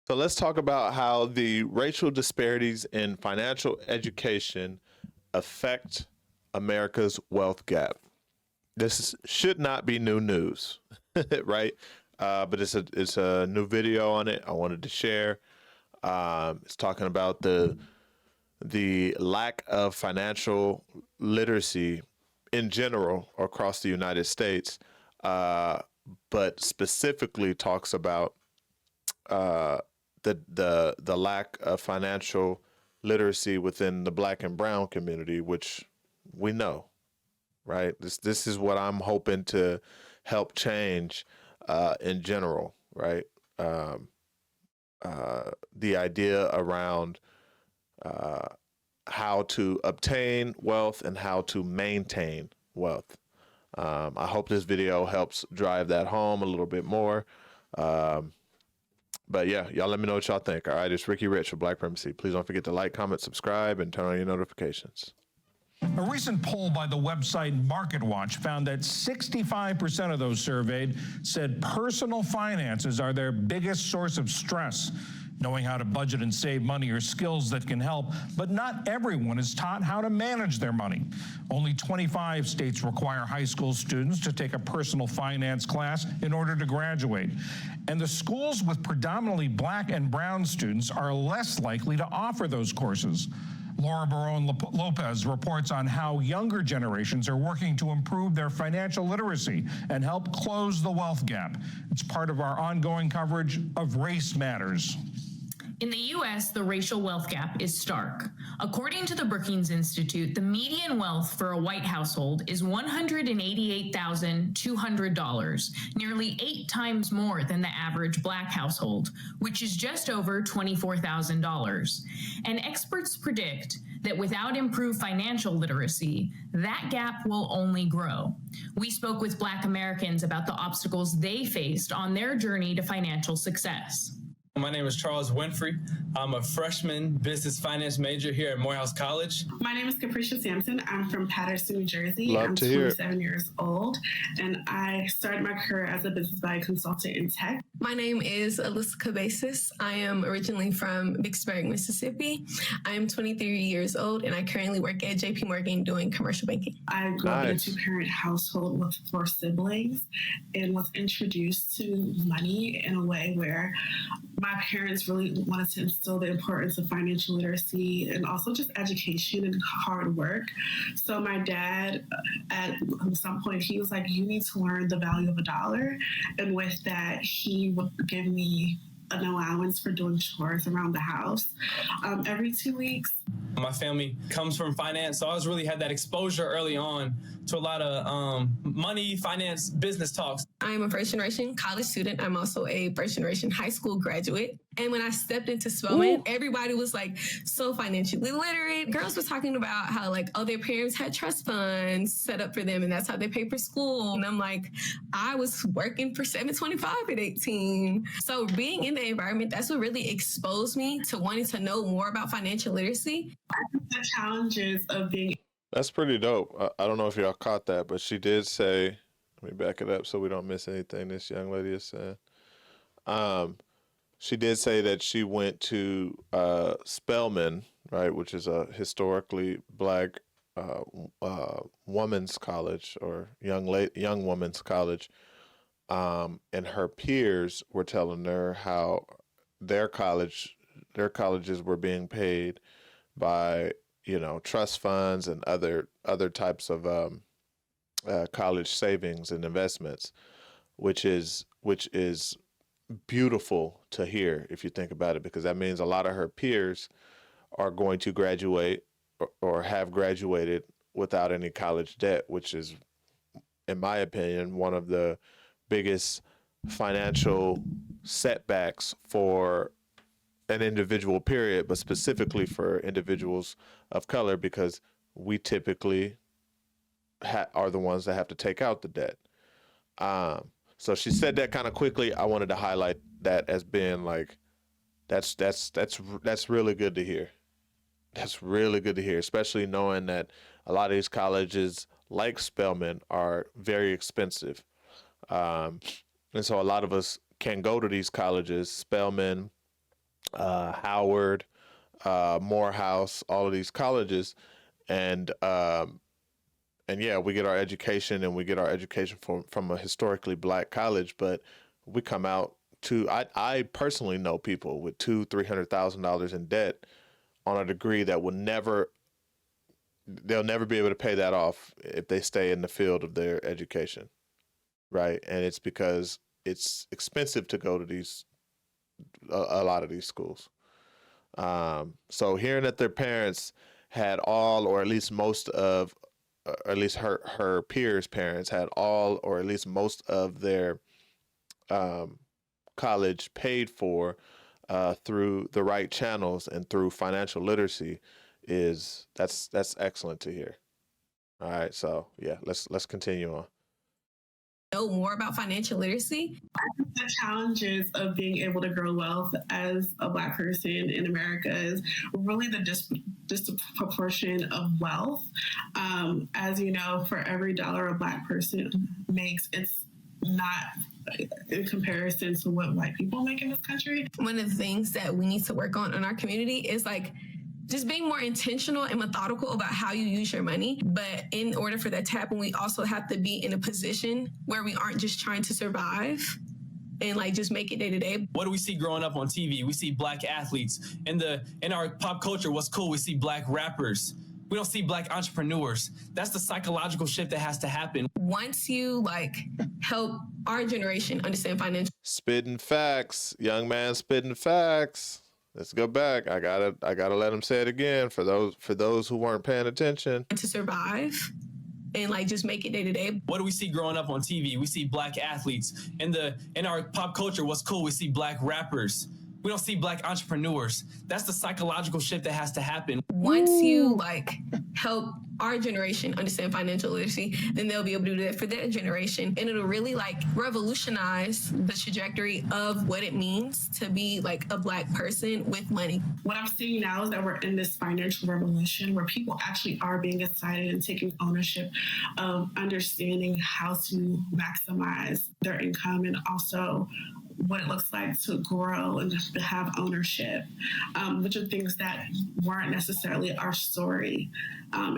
So let's talk about how the racial disparities in financial education affect America's wealth gap. Should not be new news, right? But it's a new video on it I wanted to share. It's talking about the lack of financial literacy in general across the United States, but specifically talks about the lack of financial literacy within the Black and Brown community, which we know, right? This is what I'm hoping to help change in general, right? The idea around how to obtain wealth and how to maintain wealth. I hope this video helps drive that home a little bit more. But yeah, y'all let me know what y'all think. All right, it's Ricky Rich for Black Primacy. Please don't forget to like, comment, subscribe, and turn on your notifications. A recent poll by the website MarketWatch found that 65% of those surveyed said personal finances are their biggest source of stress. Knowing how to budget and save money are skills that can help, but not everyone is taught how to manage their money. Only 25 states require high school students to take a personal finance class in order to graduate. And the schools with predominantly Black and Brown students are less likely to offer those courses. Laura Barone Lopez reports on how younger generations are working to improve their financial literacy and help close the wealth gap. It's part of our ongoing coverage of Race Matters. In the U.S., the racial wealth gap is stark. According to the Brookings Institute, the median wealth for a white household is $188,200, nearly 8 times more than the average Black household, which is just over $24,000. And experts predict that without improved financial literacy, that gap will only grow. We spoke with Black Americans about the obstacles they faced on their journey to financial success. My name is Charles Winfrey. I'm a freshman business finance major here at Morehouse College. My name is Capricia Sampson. I'm from Paterson, New Jersey. Love I'm to hear 27 years old, and I started my career as a business value consultant in tech. My name is Alyssa Cabezas. I am originally from Vicksburg, Mississippi. I am 23 years old, and I currently work at JP Morgan doing commercial banking. I grew up in a two-parent household with 4 siblings and was introduced to money in a way where my parents really wanted to instill the importance of financial literacy and also just education and hard work. So my dad, at some point, he was like, you need to learn the value of $1. And with that, he would give me an allowance for doing chores around the house every 2 weeks. My family comes from finance, so I was really had that exposure early on to a lot of money, finance, business talks. I am a first-generation college student. I'm also a first-generation high school graduate. And when I stepped into Spelman, everybody was like so financially literate. Girls were talking about how their parents had trust funds set up for them and that's how they pay for school. And I'm like, I was working for $725 at 18. So being in the environment, that's what really exposed me to wanting to know more about financial literacy. I think the challenges of being... That's pretty dope. I don't know if y'all caught that, but she did say, let me back it up so we don't miss anything this young lady is saying. She did say that she went to Spelman, right, which is a historically Black woman's college or young woman's college, and her peers were telling her how their colleges were being paid by trust funds and other types of college savings and investments, which is beautiful to hear if you think about it, because that means a lot of her peers are going to graduate or have graduated without any college debt, which is, in my opinion, one of the biggest financial setbacks for an individual, period, but specifically for individuals of color, because we typically are the ones that have to take out the debt. So she said that kind of quickly. I wanted to highlight that as being like, that's really good to hear. That's really good to hear, especially knowing that a lot of these colleges, like Spelman, are very expensive. Um, and so a lot of us can go to these colleges, Spelman, Howard, Morehouse, all of these colleges, and yeah, we get our education, and we get our education from a historically black college, but we come out to I personally know people with $200,000-$300,000 in debt on a degree that they'll never be able to pay that off if they stay in the field of their education, right? And it's because it's expensive to go to a lot of these schools. So hearing that their parents had all, or at least most of, or at least her peers' parents had all, or at least most of their college paid for through the right channels and through financial literacy, that's excellent to hear. All right, so yeah, let's continue on. Know more about financial literacy. The challenges of being able to grow wealth as a Black person in America is really the disproportion of wealth. As you know, for every dollar a Black person makes, it's not in comparison to what white people make in this country. One of the things that we need to work on in our community is just being more intentional and methodical about how you use your money. But in order for that to happen, we also have to be in a position where we aren't just trying to survive and just make it day to day. What do we see growing up on TV? We see Black athletes. In our pop culture, what's cool? We see Black rappers. We don't see Black entrepreneurs. That's the psychological shift that has to happen. Once you help our generation understand financial. Spitting facts, young man, spitting facts. Let's go back. I gotta let him say it again for those who weren't paying attention. To survive and just make it day to day. What do we see growing up on TV? We see Black athletes. In our pop culture, what's cool? We see Black rappers. We don't see Black entrepreneurs. That's the psychological shift that has to happen. Once you help our generation understand financial literacy, then they'll be able to do that for their generation. And it'll really revolutionize the trajectory of what it means to be a Black person with money. What I'm seeing now is that we're in this financial revolution where people actually are being excited and taking ownership of understanding how to maximize their income and also what it looks like to grow and to have ownership, which are things that weren't necessarily our story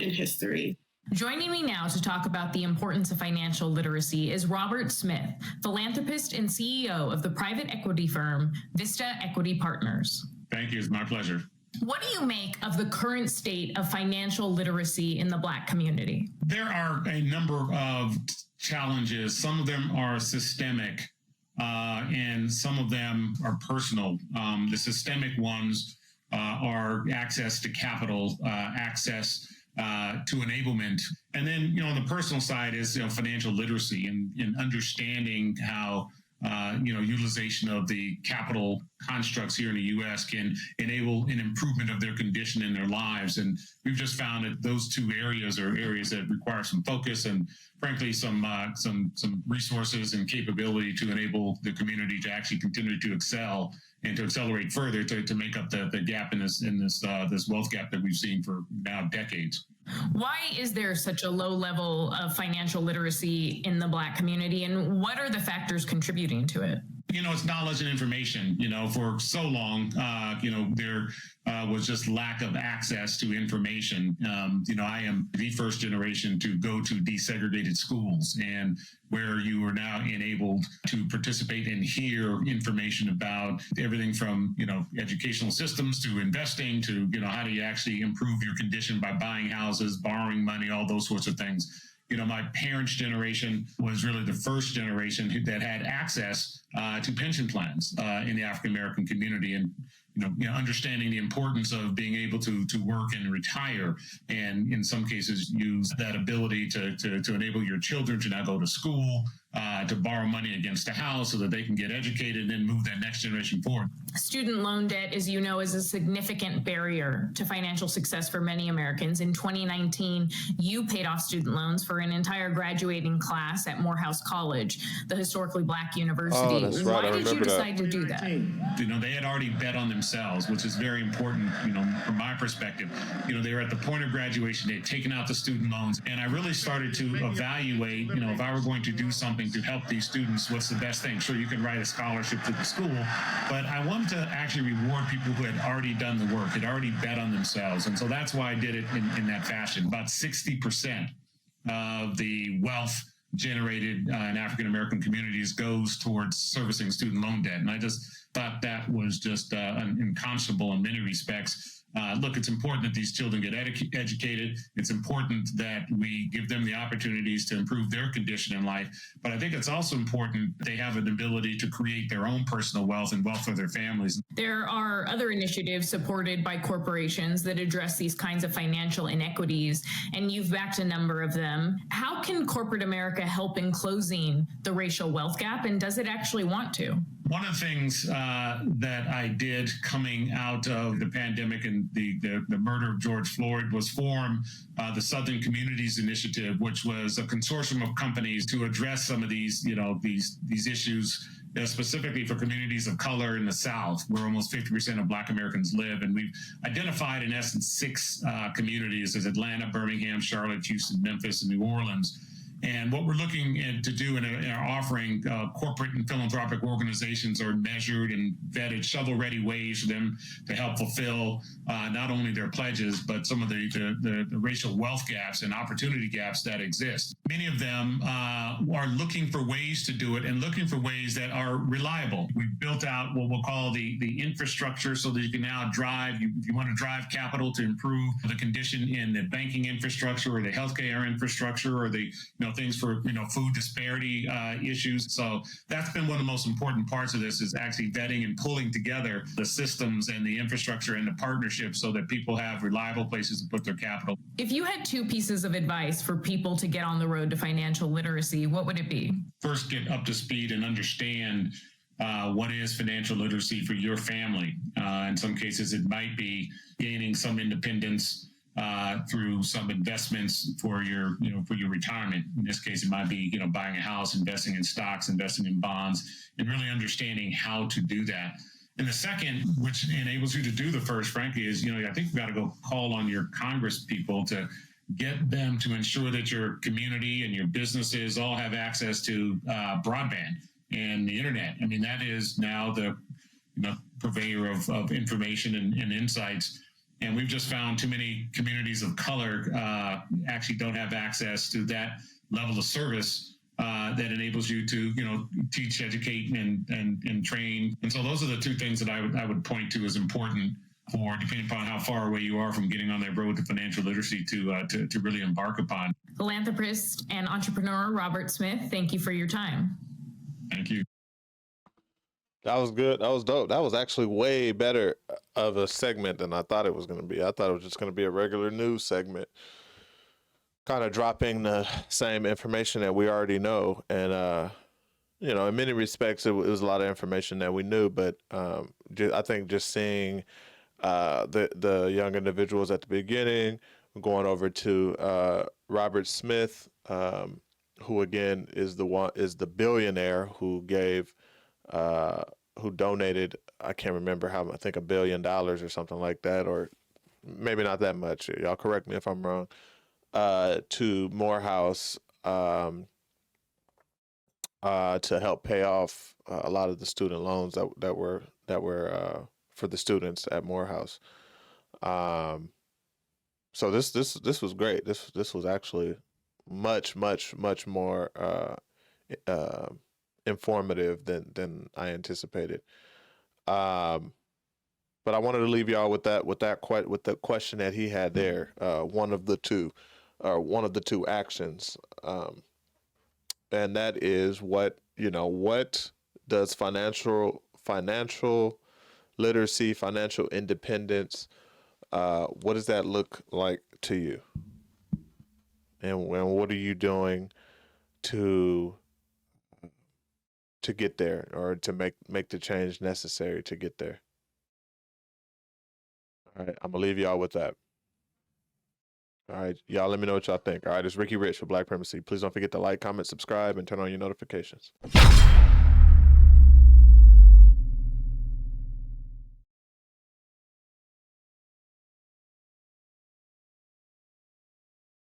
in history. Joining me now to talk about the importance of financial literacy is Robert Smith, philanthropist and CEO of the private equity firm Vista Equity Partners. Thank you. It's my pleasure. What do you make of the current state of financial literacy in the Black community? There are a number of challenges. Some of them are systemic. And some of them are personal. The systemic ones are access to capital, access to enablement. And then, on the personal side is, financial literacy and understanding how, utilization of the capital constructs here in the U.S. can enable an improvement of their condition in their lives. And we've just found that those two areas are areas that require some focus and, frankly, some resources and capability to enable the community to actually continue to excel and to accelerate further to make up the gap in this wealth gap that we've seen for now decades. Why is there such a low level of financial literacy in the Black community, and what are the factors contributing to it? It's knowledge and information. For so long, there was just lack of access to information. I am the first generation to go to desegregated schools, and where you are now enabled to participate and hear information about everything from, educational systems to investing to, how do you actually improve your condition by buying houses, borrowing money, all those sorts of things. My parents' generation was really the first generation that had access to pension plans in the African American community, and understanding the importance of being able to work and retire, and in some cases use that ability to enable your children to now go to school, to borrow money against a house so that they can get educated and then move that next generation forward. Student loan debt, as you know, is a significant barrier to financial success for many Americans. In 2019, you paid off student loans for an entire graduating class at Morehouse College, the historically Black university. Oh, that's right. Why I did you remember that. decide to do that? You know, they had already bet on themselves, which is very important, you know, from my perspective. You know, they were at the point of graduation, they had taken out the student loans, and I really started to evaluate, you know, if I were going to do something to help these students, what's the best thing? Sure, you can write a scholarship to the school, but I wanted to actually reward people who had already done the work, had already bet on themselves. And so that's why I did it in that fashion. About 60% of the wealth generated in African American communities goes towards servicing student loan debt. And I just thought that was just unconscionable in many respects. Look, it's important that these children get educated. It's important that we give them the opportunities to improve their condition in life. But I think it's also important they have an ability to create their own personal wealth and wealth for their families. There are other initiatives supported by corporations that address these kinds of financial inequities, and you've backed a number of them. How can corporate America help in closing the racial wealth gap, and does it actually want to? One of the things that I did coming out of the pandemic and the murder of George Floyd was form the Southern Communities Initiative, which was a consortium of companies to address some of these, you know, these issues, specifically for communities of color in the South, where almost 50% of Black Americans live. And we've identified, in essence, 6 communities as Atlanta, Birmingham, Charlotte, Houston, Memphis, and New Orleans. And what we're looking to do in our offering, corporate and philanthropic organizations are measured and vetted shovel-ready ways for them to help fulfill not only their pledges, but some of the racial wealth gaps and opportunity gaps that exist. Many of them are looking for ways to do it and looking for ways that are reliable. We've built out what we'll call the infrastructure so that you can now drive, if you want to drive capital to improve the condition in the banking infrastructure or the healthcare infrastructure or the things for food disparity issues. So that's been one of the most important parts of this, is actually vetting and pulling together the systems and the infrastructure and the partnerships so that people have reliable places to put their capital. If you had 2 pieces of advice for people to get on the road to financial literacy, what would it be? First, get up to speed and understand what is financial literacy for your family. In some cases, it might be gaining some independence through some investments for your retirement. In this case, it might be, buying a house, investing in stocks, investing in bonds, and really understanding how to do that. And the second, which enables you to do the first, frankly, is, I think you've got to go call on your Congress people to get them to ensure that your community and your businesses all have access to broadband and the internet. I mean, that is now the purveyor of information and insights. And we've just found too many communities of color actually don't have access to that level of service that enables you to, teach, educate, and train. And so those are the 2 things that I would point to as important for, depending upon how far away you are from getting on that road to financial literacy, to really embark upon. Philanthropist and entrepreneur Robert Smith, thank you for your time. Thank you. That was good. That was dope. That was actually way better of a segment than I thought it was going to be. I thought it was just going to be a regular news segment, kind of dropping the same information that we already know. And, in many respects, it was a lot of information that we knew. But I think just seeing the young individuals at the beginning, going over to Robert Smith, who again is the billionaire who gave. Who donated, I can't remember how, I think $1 billion or something like that, or maybe not that much. Y'all correct me if I'm wrong. To Morehouse to help pay off a lot of the student loans that were for the students at Morehouse. So this was great. This was actually much more informative than I anticipated. But I wanted to leave y'all with the question that he had there. One of the two actions, and that is what does financial literacy, financial independence, what does that look like to you? And what are you doing to to get there, or to make the change necessary to get there. All right, I'm gonna leave y'all with that. All right, y'all let me know what y'all think. All right, it's Ricky Rich for Black Primacy. Please don't forget to like, comment, subscribe, and turn on your notifications.